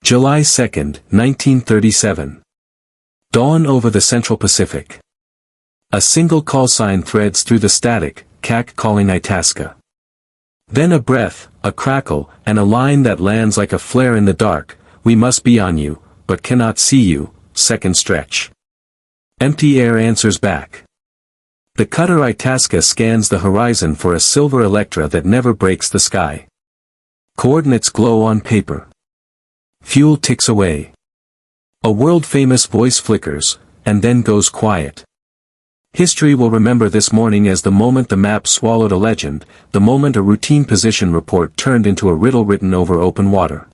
July 2, 1937. Dawn over the Central Pacific. A single call sign threads through the static, CAC calling Itasca. Then a breath, a crackle, and a line that lands like a flare in the dark. We must be on you, but cannot see you. Second stretch. Empty air answers back. The cutter Itasca scans the horizon for a silver Electra that never breaks the sky. Coordinates glow on paper. Fuel ticks away. A world-famous voice flickers, and then goes quiet. History will remember this morning as the moment the map swallowed a legend, the moment a routine position report turned into a riddle written over open water.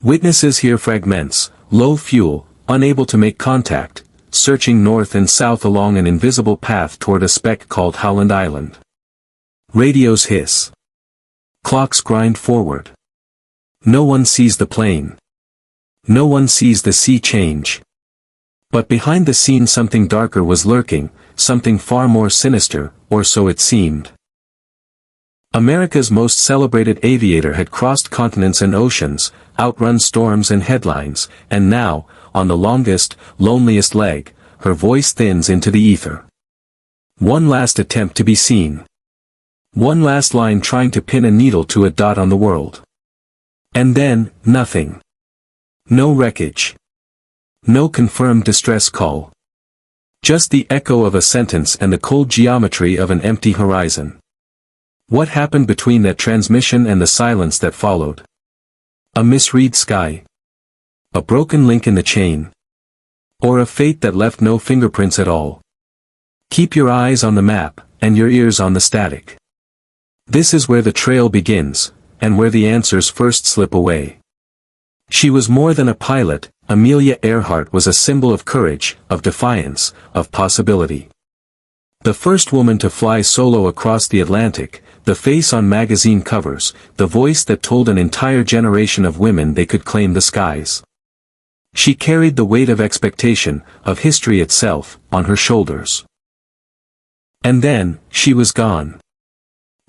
Witnesses hear fragments, low fuel, unable to make contact, searching north and south along an invisible path toward a speck called Howland Island. Radios hiss. Clocks grind forward. No one sees the plane. No one sees the sea change. But behind the scene something darker was lurking, something far more sinister, or so it seemed. America's most celebrated aviator had crossed continents and oceans, outrun storms and headlines, and now, on the longest, loneliest leg, her voice thins into the ether. One last attempt to be seen. One last line trying to pin a needle to a dot on the world. And then, nothing. No wreckage. No confirmed distress call. Just the echo of a sentence and the cold geometry of an empty horizon. What happened between that transmission and the silence that followed? A misread sky? A broken link in the chain? Or a fate that left no fingerprints at all? Keep your eyes on the map, and your ears on the static. This is where the trail begins, and where the answers first slip away. She was more than a pilot. Amelia Earhart was a symbol of courage, of defiance, of possibility. The first woman to fly solo across the Atlantic, the face on magazine covers, the voice that told an entire generation of women they could claim the skies. She carried the weight of expectation, of history itself, on her shoulders. And then, she was gone.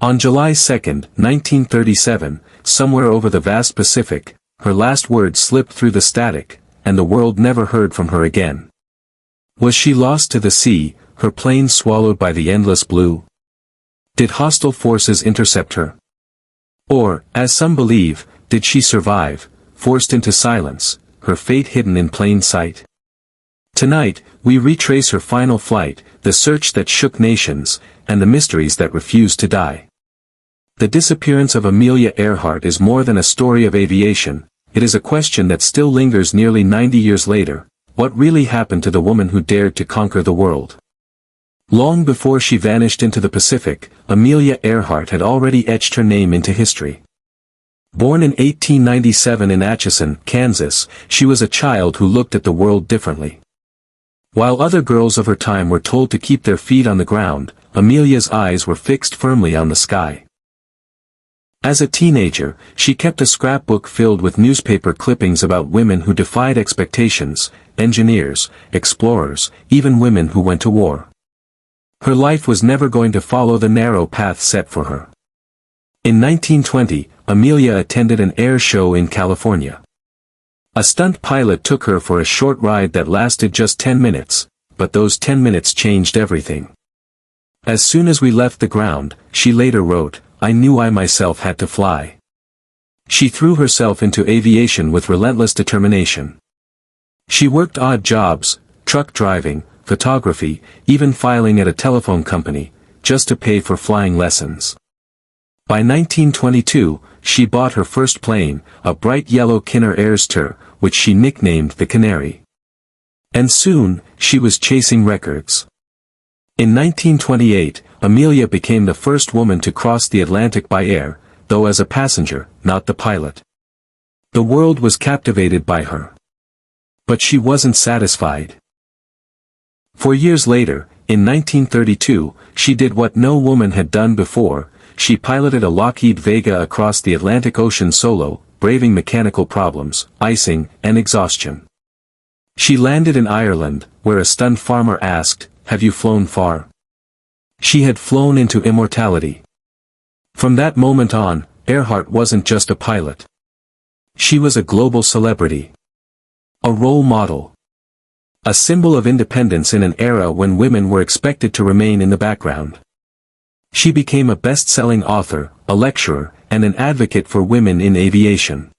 On July 2, 1937, somewhere over the vast Pacific, her last words slipped through the static, and the world never heard from her again. Was she lost to the sea, her plane swallowed by the endless blue? Did hostile forces intercept her? Or, as some believe, did she survive, forced into silence, her fate hidden in plain sight? Tonight, we retrace her final flight, the search that shook nations, and the mysteries that refused to die. The disappearance of Amelia Earhart is more than a story of aviation. It is a question that still lingers nearly 90 years later. What really happened to the woman who dared to conquer the world? Long before she vanished into the Pacific, Amelia Earhart had already etched her name into history. Born in 1897 in Atchison, Kansas, she was a child who looked at the world differently. While other girls of her time were told to keep their feet on the ground, Amelia's eyes were fixed firmly on the sky. As a teenager, she kept a scrapbook filled with newspaper clippings about women who defied expectations, engineers, explorers, even women who went to war. Her life was never going to follow the narrow path set for her. In 1920, Amelia attended an air show in California. A stunt pilot took her for a short ride that lasted just 10 minutes, but those 10 minutes changed everything. As soon as we left the ground, she later wrote, I knew I myself had to fly. She threw herself into aviation with relentless determination. She worked odd jobs, truck driving, photography, even filing at a telephone company, just to pay for flying lessons. By 1922, she bought her first plane, a bright yellow Kinner Airster, which she nicknamed the Canary. And soon, she was chasing records. In 1928, Amelia became the first woman to cross the Atlantic by air, though as a passenger, not the pilot. The world was captivated by her. But she wasn't satisfied. 4 years later, in 1932, she did what no woman had done before. She piloted a Lockheed Vega across the Atlantic Ocean solo, braving mechanical problems, icing, and exhaustion. She landed in Ireland, where a stunned farmer asked, "Have you flown far?" She had flown into immortality. From that moment on, Earhart wasn't just a pilot. She was a global celebrity. A role model. A symbol of independence in an era when women were expected to remain in the background. She became a best-selling author, a lecturer, and an advocate for women in aviation.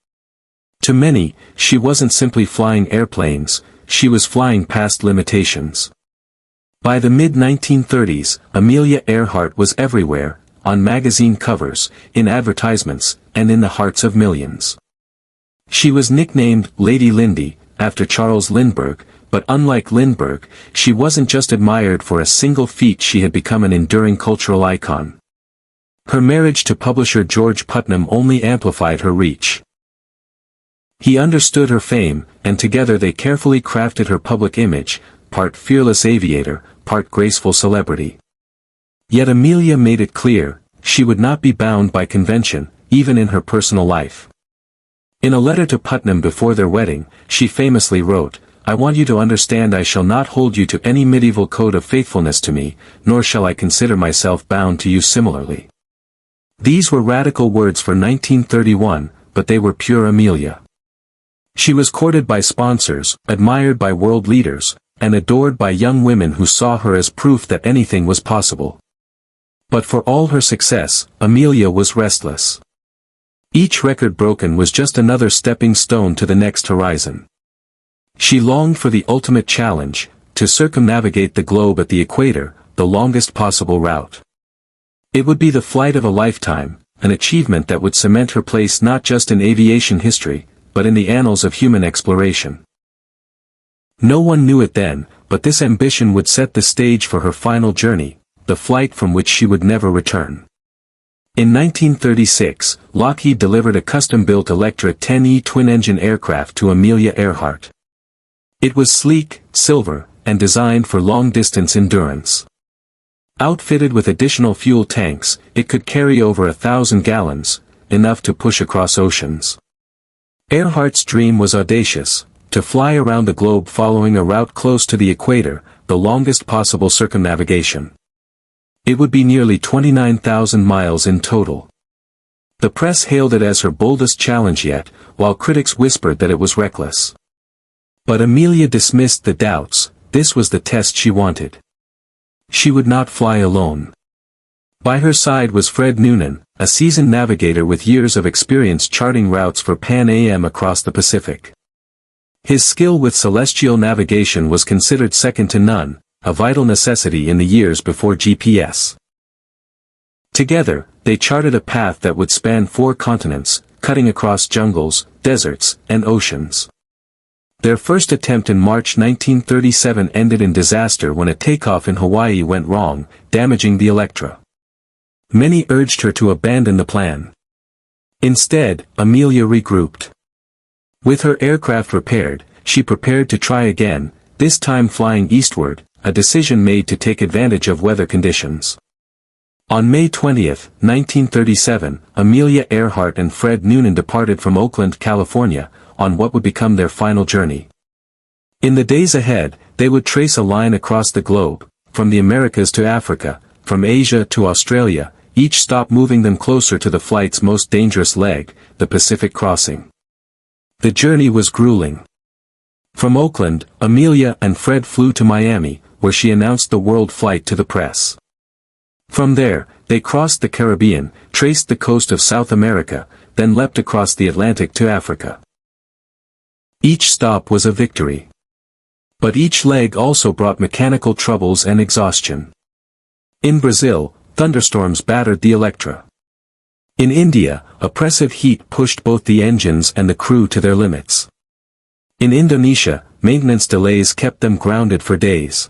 To many, she wasn't simply flying airplanes, she was flying past limitations. By the mid-1930s, Amelia Earhart was everywhere, on magazine covers, in advertisements, and in the hearts of millions. She was nicknamed Lady Lindy, after Charles Lindbergh, but unlike Lindbergh, she wasn't just admired for a single feat, she had become an enduring cultural icon. Her marriage to publisher George Putnam only amplified her reach. He understood her fame, and together they carefully crafted her public image, part fearless aviator, part graceful celebrity. Yet Amelia made it clear, she would not be bound by convention, even in her personal life. In a letter to Putnam before their wedding, she famously wrote, "I want you to understand I shall not hold you to any medieval code of faithfulness to me, nor shall I consider myself bound to you similarly." These were radical words for 1931, but they were pure Amelia. She was courted by sponsors, admired by world leaders, and adored by young women who saw her as proof that anything was possible. But for all her success, Amelia was restless. Each record broken was just another stepping stone to the next horizon. She longed for the ultimate challenge, to circumnavigate the globe at the equator, the longest possible route. It would be the flight of a lifetime, an achievement that would cement her place not just in aviation history, but in the annals of human exploration. No one knew it then, but this ambition would set the stage for her final journey, the flight from which she would never return. In 1936, Lockheed delivered a custom-built Electra 10E twin-engine aircraft to Amelia Earhart. It was sleek, silver, and designed for long-distance endurance. Outfitted with additional fuel tanks, it could carry over 1,000 gallons, enough to push across oceans. Earhart's dream was audacious, to fly around the globe following a route close to the equator, the longest possible circumnavigation. It would be nearly 29,000 miles in total. The press hailed it as her boldest challenge yet, while critics whispered that it was reckless. But Amelia dismissed the doubts, this was the test she wanted. She would not fly alone. By her side was Fred Noonan, a seasoned navigator with years of experience charting routes for Pan Am across the Pacific. His skill with celestial navigation was considered second to none, a vital necessity in the years before GPS. Together, they charted a path that would span 4 continents, cutting across jungles, deserts, and oceans. Their first attempt in March 1937 ended in disaster when a takeoff in Hawaii went wrong, damaging the Electra. Many urged her to abandon the plan. Instead, Amelia regrouped. With her aircraft repaired, she prepared to try again, this time flying eastward, a decision made to take advantage of weather conditions. On May 20, 1937, Amelia Earhart and Fred Noonan departed from Oakland, California, on what would become their final journey. In the days ahead, they would trace a line across the globe, from the Americas to Africa, from Asia to Australia, each stop moving them closer to the flight's most dangerous leg, the Pacific crossing. The journey was grueling. From Oakland, Amelia and Fred flew to Miami, where she announced the world flight to the press. From there, they crossed the Caribbean, traced the coast of South America, then leapt across the Atlantic to Africa. Each stop was a victory. But each leg also brought mechanical troubles and exhaustion. In Brazil, thunderstorms battered the Electra. In India, oppressive heat pushed both the engines and the crew to their limits. In Indonesia, maintenance delays kept them grounded for days.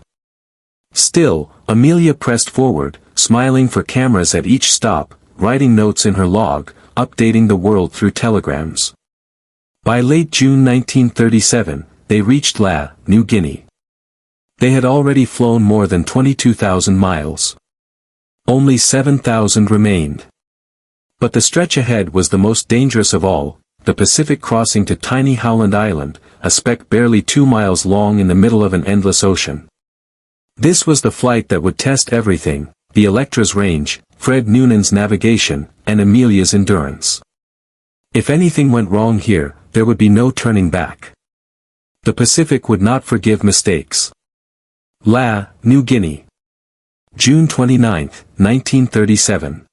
Still, Amelia pressed forward, smiling for cameras at each stop, writing notes in her log, updating the world through telegrams. By late June 1937, they reached New Guinea. They had already flown more than 22,000 miles. Only 7,000 remained. But the stretch ahead was the most dangerous of all, the Pacific crossing to tiny Howland Island, a speck barely 2 miles long in the middle of an endless ocean. This was the flight that would test everything, the Electra's range, Fred Noonan's navigation, and Amelia's endurance. If anything went wrong here, there would be no turning back. The Pacific would not forgive mistakes. La, New Guinea. June 29, 1937.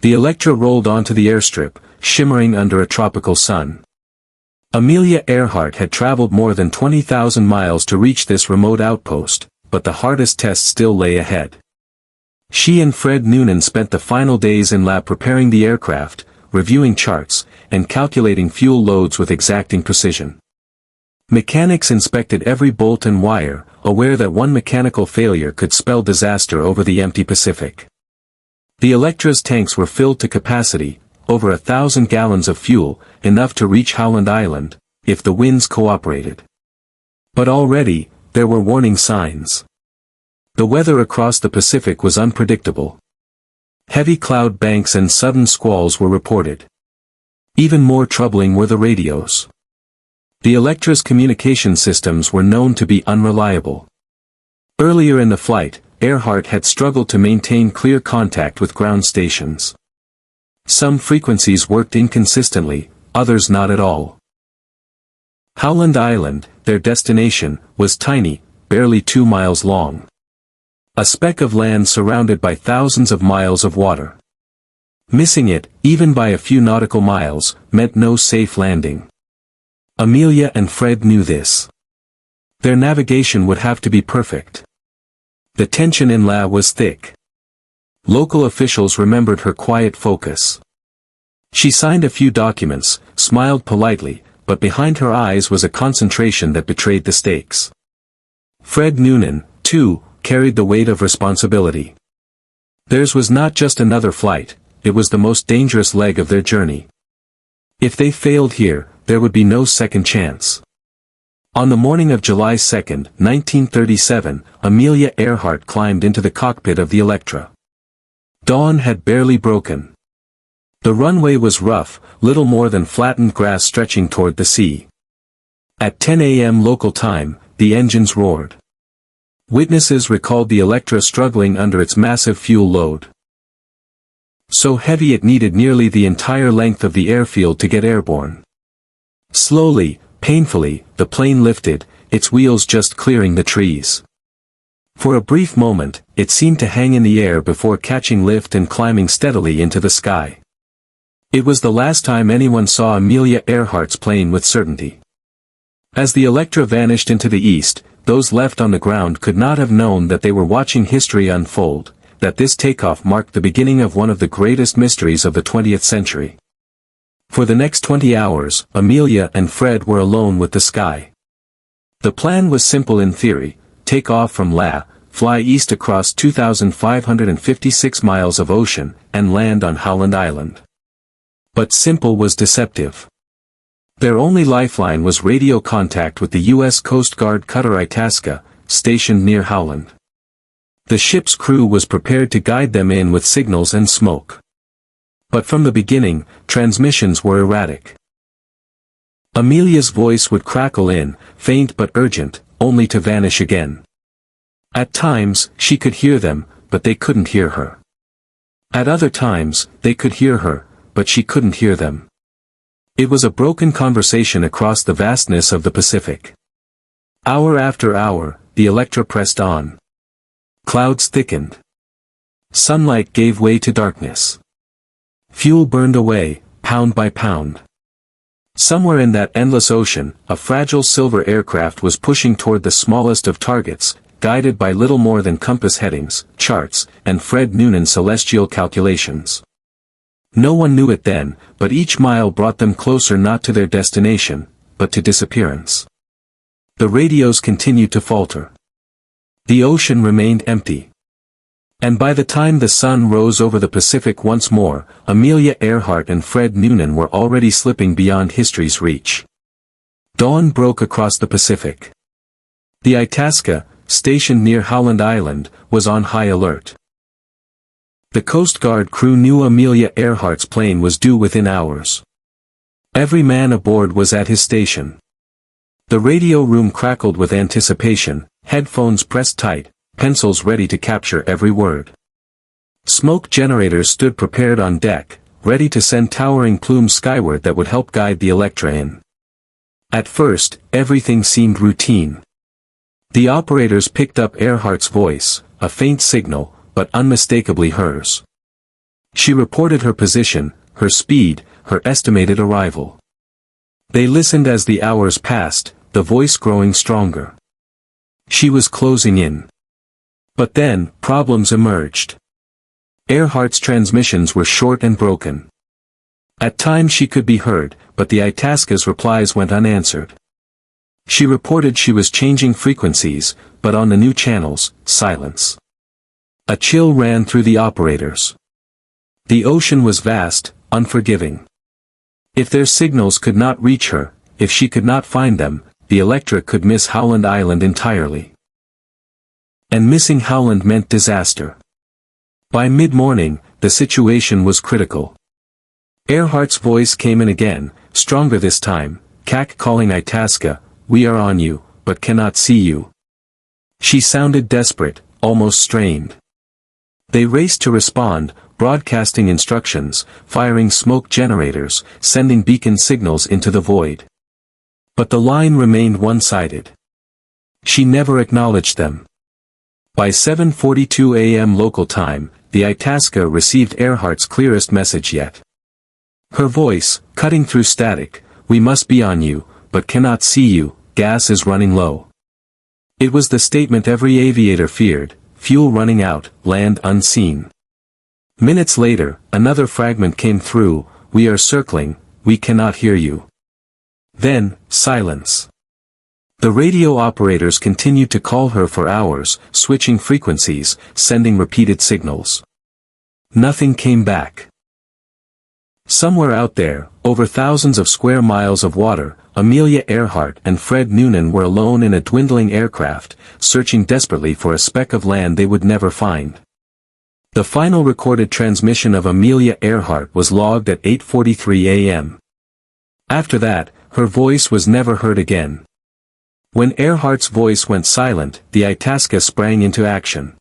The Electra rolled onto the airstrip, shimmering under a tropical sun. Amelia Earhart had traveled more than 20,000 miles to reach this remote outpost, but the hardest test still lay ahead. She and Fred Noonan spent the final days in lab preparing the aircraft, reviewing charts, and calculating fuel loads with exacting precision. Mechanics inspected every bolt and wire, aware that one mechanical failure could spell disaster over the empty Pacific. The Electra's tanks were filled to capacity, over 1,000 gallons of fuel, enough to reach Howland Island, if the winds cooperated. But already, there were warning signs. The weather across the Pacific was unpredictable. Heavy cloud banks and sudden squalls were reported. Even more troubling were the radios. The Electra's communication systems were known to be unreliable. Earlier in the flight, Earhart had struggled to maintain clear contact with ground stations. Some frequencies worked inconsistently, others not at all. Howland Island, their destination, was tiny, barely 2 miles long. A speck of land surrounded by thousands of miles of water. Missing it, even by a few nautical miles, meant no safe landing. Amelia and Fred knew this. Their navigation would have to be perfect. The tension in La was thick. Local officials remembered her quiet focus. She signed a few documents, smiled politely, but behind her eyes was a concentration that betrayed the stakes. Fred Noonan, too, carried the weight of responsibility. Theirs was not just another flight, it was the most dangerous leg of their journey. If they failed here, there would be no second chance. On the morning of July 2, 1937, Amelia Earhart climbed into the cockpit of the Electra. Dawn had barely broken. The runway was rough, little more than flattened grass stretching toward the sea. At 10 a.m. local time, the engines roared. Witnesses recalled the Electra struggling under its massive fuel load. So heavy it needed nearly the entire length of the airfield to get airborne. Slowly, painfully, the plane lifted, its wheels just clearing the trees. For a brief moment, it seemed to hang in the air before catching lift and climbing steadily into the sky. It was the last time anyone saw Amelia Earhart's plane with certainty. As the Electra vanished into the east, those left on the ground could not have known that they were watching history unfold, that this takeoff marked the beginning of one of the greatest mysteries of the 20th century. For the next 20 hours, Amelia and Fred were alone with the sky. The plan was simple in theory: take off from La, fly east across 2,556 miles of ocean, and land on Howland Island. But simple was deceptive. Their only lifeline was radio contact with the U.S. Coast Guard cutter Itasca, stationed near Howland. The ship's crew was prepared to guide them in with signals and smoke. But from the beginning, transmissions were erratic. Amelia's voice would crackle in, faint but urgent, only to vanish again. At times, she could hear them, but they couldn't hear her. At other times, they could hear her, but she couldn't hear them. It was a broken conversation across the vastness of the Pacific. Hour after hour, the Electra pressed on. Clouds thickened. Sunlight gave way to darkness. Fuel burned away, pound by pound. Somewhere in that endless ocean, a fragile silver aircraft was pushing toward the smallest of targets, guided by little more than compass headings, charts, and Fred Noonan's celestial calculations. No one knew it then, but each mile brought them closer not to their destination, but to disappearance. The radios continued to falter. The ocean remained empty. And by the time the sun rose over the Pacific once more, Amelia Earhart and Fred Noonan were already slipping beyond history's reach. Dawn broke across the Pacific. The Itasca, stationed near Howland Island, was on high alert. The Coast Guard crew knew Amelia Earhart's plane was due within hours. Every man aboard was at his station. The radio room crackled with anticipation, headphones pressed tight, pencils ready to capture every word. Smoke generators stood prepared on deck, ready to send towering plumes skyward that would help guide the Electra in. At first, everything seemed routine. The operators picked up Earhart's voice, a faint signal, but unmistakably hers. She reported her position, her speed, her estimated arrival. They listened as the hours passed, the voice growing stronger. She was closing in. But then, problems emerged. Earhart's transmissions were short and broken. At times she could be heard, but the Itasca's replies went unanswered. She reported she was changing frequencies, but on the new channels, silence. A chill ran through the operators. The ocean was vast, unforgiving. If their signals could not reach her, if she could not find them, the Electra could miss Howland Island entirely. And missing Howland meant disaster. By mid-morning, the situation was critical. Earhart's voice came in again, stronger this time, calling Itasca, "We are on you, but cannot see you." She sounded desperate, almost strained. They raced to respond, broadcasting instructions, firing smoke generators, sending beacon signals into the void. But the line remained one-sided. She never acknowledged them. By 7:42 a.m. local time, the Itasca received Earhart's clearest message yet. Her voice, cutting through static, "We must be on you, but cannot see you, gas is running low." It was the statement every aviator feared, fuel running out, land unseen. Minutes later, another fragment came through, "We are circling, we cannot hear you." Then, silence. The radio operators continued to call her for hours, switching frequencies, sending repeated signals. Nothing came back. Somewhere out there, over thousands of square miles of water, Amelia Earhart and Fred Noonan were alone in a dwindling aircraft, searching desperately for a speck of land they would never find. The final recorded transmission of Amelia Earhart was logged at 8:43 a.m. After that, her voice was never heard again. When Earhart's voice went silent, the Itasca sprang into action.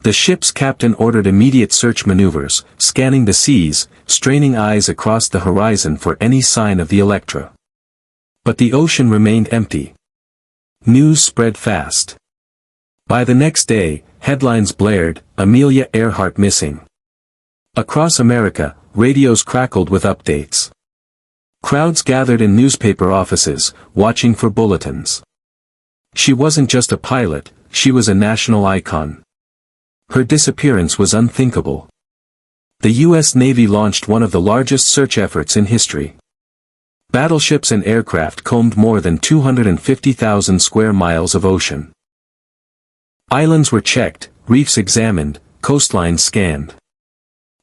The ship's captain ordered immediate search maneuvers, scanning the seas, straining eyes across the horizon for any sign of the Electra. But the ocean remained empty. News spread fast. By the next day, headlines blared, "Amelia Earhart missing." Across America, radios crackled with updates. Crowds gathered in newspaper offices, watching for bulletins. She wasn't just a pilot, she was a national icon. Her disappearance was unthinkable. The U.S. Navy launched one of the largest search efforts in history. Battleships and aircraft combed more than 250,000 square miles of ocean. Islands were checked, reefs examined, coastlines scanned.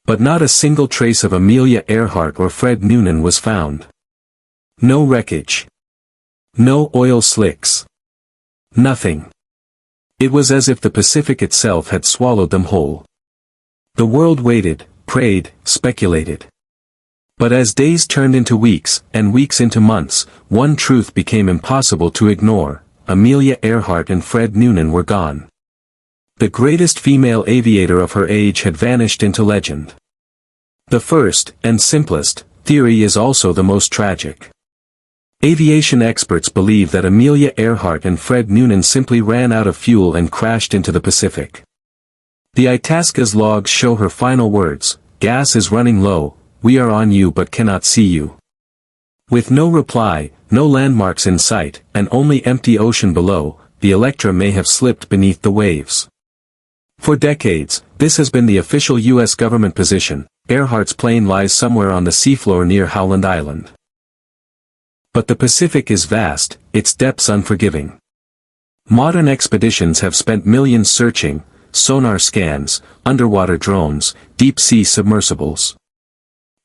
But not a single trace of Amelia Earhart or Fred Noonan was found. No wreckage. No oil slicks. Nothing. It was as if the Pacific itself had swallowed them whole. The world waited, prayed, speculated. But as days turned into weeks, and weeks into months, one truth became impossible to ignore: Amelia Earhart and Fred Noonan were gone. The greatest female aviator of her age had vanished into legend. The first, and simplest, theory is also the most tragic. Aviation experts believe that Amelia Earhart and Fred Noonan simply ran out of fuel and crashed into the Pacific. The Itasca's logs show her final words: "Gas is running low, we are on you but cannot see you." With no reply, no landmarks in sight, and only empty ocean below, the Electra may have slipped beneath the waves. For decades, this has been the official U.S. government position: Earhart's plane lies somewhere on the seafloor near Howland Island. But the Pacific is vast, its depths unforgiving. Modern expeditions have spent millions searching: sonar scans, underwater drones, deep-sea submersibles.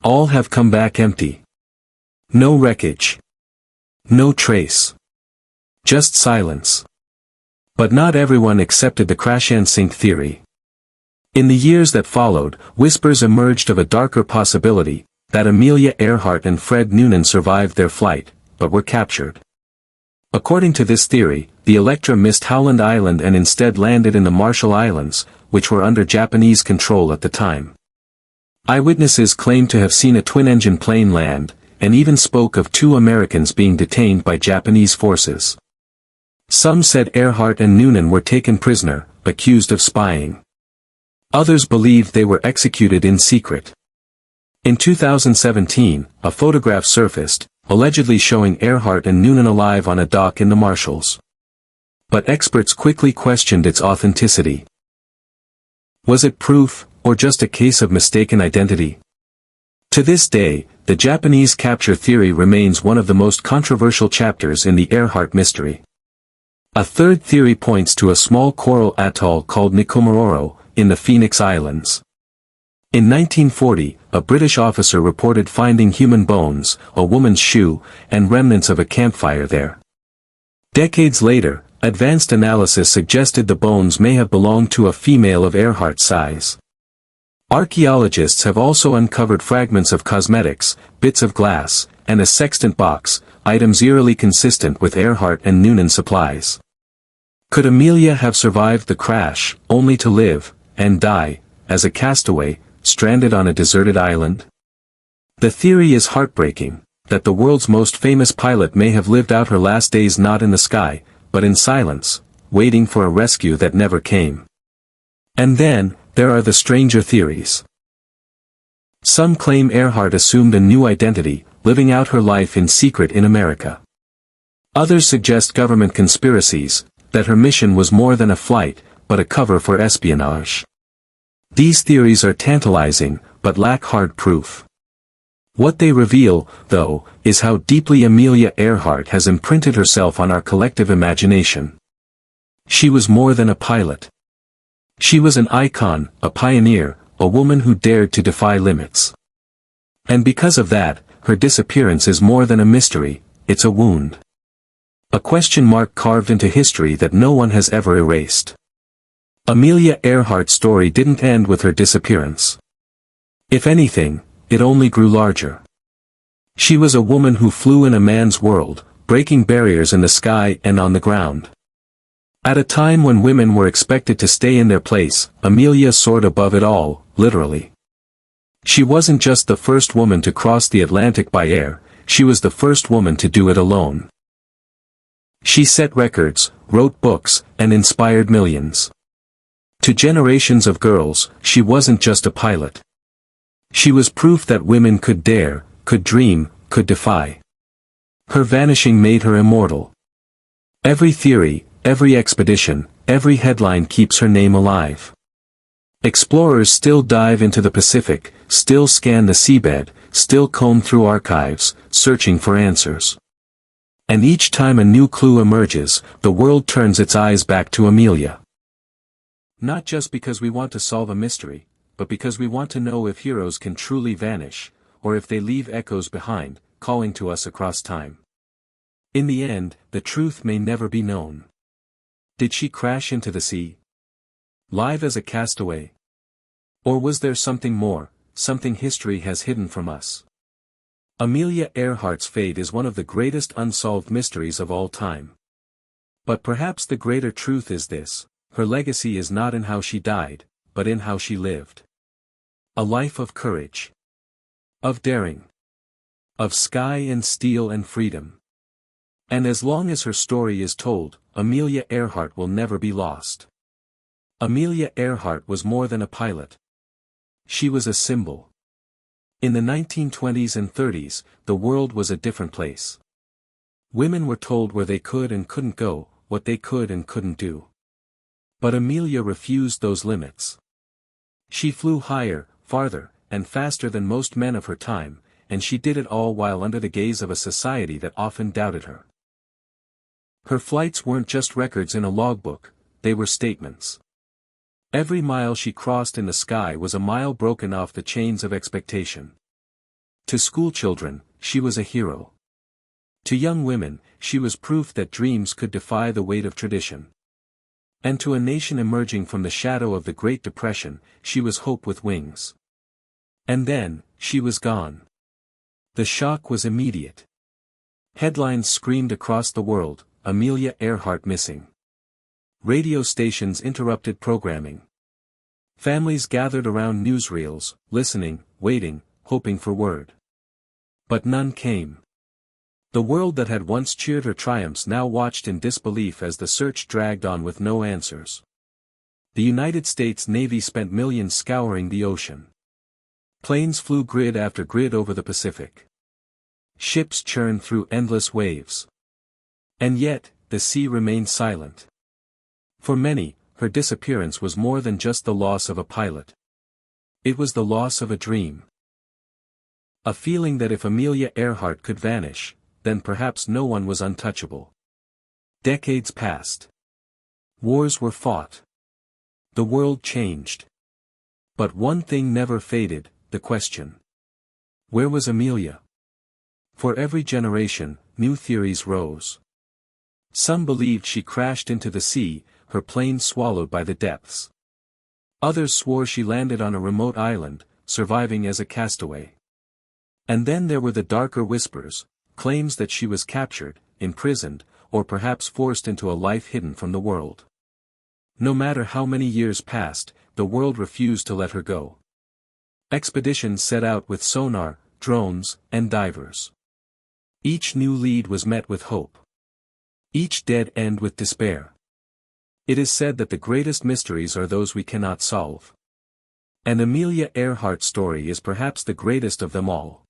All have come back empty. No wreckage. No trace. Just silence. But not everyone accepted the crash-and-sink theory. In the years that followed, whispers emerged of a darker possibility: that Amelia Earhart and Fred Noonan survived their flight, but were captured. According to this theory, the Electra missed Howland Island and instead landed in the Marshall Islands, which were under Japanese control at the time. Eyewitnesses claimed to have seen a twin-engine plane land, and even spoke of 2 Americans being detained by Japanese forces. Some said Earhart and Noonan were taken prisoner, accused of spying. Others believed they were executed in secret. In 2017, a photograph surfaced, allegedly showing Earhart and Noonan alive on a dock in the Marshalls. But experts quickly questioned its authenticity. Was it proof, or just a case of mistaken identity? To this day, the Japanese capture theory remains one of the most controversial chapters in the Earhart mystery. A third theory points to a small coral atoll called Nikomaroro, in the Phoenix Islands. In 1940, a British officer reported finding human bones, a woman's shoe, and remnants of a campfire there. Decades later, advanced analysis suggested the bones may have belonged to a female of Earhart's size. Archaeologists have also uncovered fragments of cosmetics, bits of glass, and a sextant box, items eerily consistent with Earhart and Noonan supplies. Could Amelia have survived the crash, only to live, and die, as a castaway, stranded on a deserted island? The theory is heartbreaking, that the world's most famous pilot may have lived out her last days not in the sky, but in silence, waiting for a rescue that never came. And then, there are the stranger theories. Some claim Earhart assumed a new identity, living out her life in secret in America. Others suggest government conspiracies, that her mission was more than a flight, but a cover for espionage. These theories are tantalizing, but lack hard proof. What they reveal, though, is how deeply Amelia Earhart has imprinted herself on our collective imagination. She was more than a pilot. She was an icon, a pioneer, a woman who dared to defy limits. And because of that, her disappearance is more than a mystery, it's a wound. A question mark carved into history that no one has ever erased. Amelia Earhart's story didn't end with her disappearance. If anything, it only grew larger. She was a woman who flew in a man's world, breaking barriers in the sky and on the ground. At a time when women were expected to stay in their place, Amelia soared above it all, literally. She wasn't just the first woman to cross the Atlantic by air, she was the first woman to do it alone. She set records, wrote books, and inspired millions. To generations of girls, she wasn't just a pilot. She was proof that women could dare, could dream, could defy. Her vanishing made her immortal. Every theory, every expedition, every headline keeps her name alive. Explorers still dive into the Pacific, still scan the seabed, still comb through archives, searching for answers. And each time a new clue emerges, the world turns its eyes back to Amelia. Not just because we want to solve a mystery, but because we want to know if heroes can truly vanish, or if they leave echoes behind, calling to us across time. In the end, the truth may never be known. Did she crash into the sea? Live as a castaway? Or was there something more, something history has hidden from us? Amelia Earhart's fate is one of the greatest unsolved mysteries of all time. But perhaps the greater truth is this: her legacy is not in how she died, but in how she lived. A life of courage. Of daring. Of sky and steel and freedom. And as long as her story is told, Amelia Earhart will never be lost. Amelia Earhart was more than a pilot. She was a symbol. In the 1920s and 30s, the world was a different place. Women were told where they could and couldn't go, what they could and couldn't do. But Amelia refused those limits. She flew higher, farther, and faster than most men of her time, and she did it all while under the gaze of a society that often doubted her. Her flights weren't just records in a logbook, they were statements. Every mile she crossed in the sky was a mile broken off the chains of expectation. To schoolchildren, she was a hero. To young women, she was proof that dreams could defy the weight of tradition. And to a nation emerging from the shadow of the Great Depression, she was hope with wings. And then, she was gone. The shock was immediate. Headlines screamed across the world, "Amelia Earhart missing." Radio stations interrupted programming. Families gathered around newsreels, listening, waiting, hoping for word. But none came. The world that had once cheered her triumphs now watched in disbelief as the search dragged on with no answers. The United States Navy spent millions scouring the ocean. Planes flew grid after grid over the Pacific. Ships churned through endless waves. And yet, the sea remained silent. For many, her disappearance was more than just the loss of a pilot. It was the loss of a dream. A feeling that if Amelia Earhart could vanish, then perhaps no one was untouchable. Decades passed. Wars were fought. The world changed. But one thing never faded, the question. Where was Amelia? For every generation, new theories rose. Some believed she crashed into the sea, her plane swallowed by the depths. Others swore she landed on a remote island, surviving as a castaway. And then there were the darker whispers, claims that she was captured, imprisoned, or perhaps forced into a life hidden from the world. No matter how many years passed, the world refused to let her go. Expeditions set out with sonar, drones, and divers. Each new lead was met with hope. Each dead end with despair. It is said that the greatest mysteries are those we cannot solve. And Amelia Earhart's story is perhaps the greatest of them all.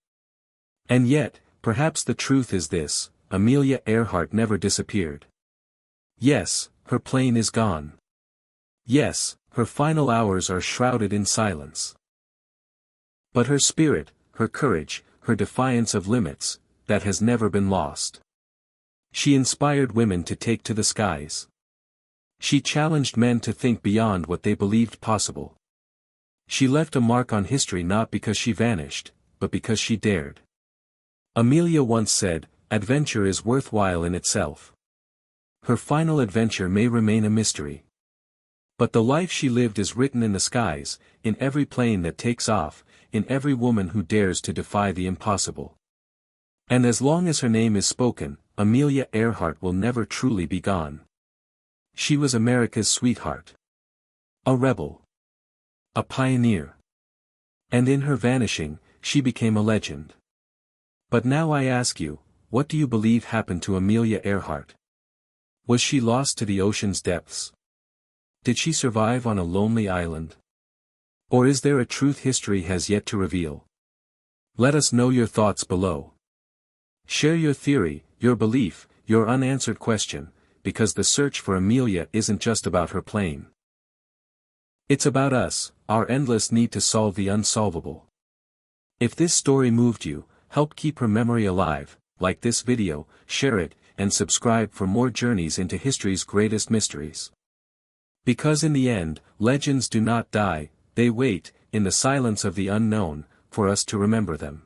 And yet, perhaps the truth is this: Amelia Earhart never disappeared. Yes, her plane is gone. Yes, her final hours are shrouded in silence. But her spirit, her courage, her defiance of limits, that has never been lost. She inspired women to take to the skies. She challenged men to think beyond what they believed possible. She left a mark on history not because she vanished, but because she dared. Amelia once said, "Adventure is worthwhile in itself." Her final adventure may remain a mystery. But the life she lived is written in the skies, in every plane that takes off, in every woman who dares to defy the impossible. And as long as her name is spoken, Amelia Earhart will never truly be gone. She was America's sweetheart. A rebel. A pioneer. And in her vanishing, she became a legend. But now I ask you, what do you believe happened to Amelia Earhart? Was she lost to the ocean's depths? Did she survive on a lonely island? Or is there a truth history has yet to reveal? Let us know your thoughts below. Share your theory, your belief, your unanswered question, because the search for Amelia isn't just about her plane. It's about us, our endless need to solve the unsolvable. If this story moved you, help keep her memory alive, like this video, share it, and subscribe for more journeys into history's greatest mysteries. Because in the end, legends do not die, they wait, in the silence of the unknown, for us to remember them.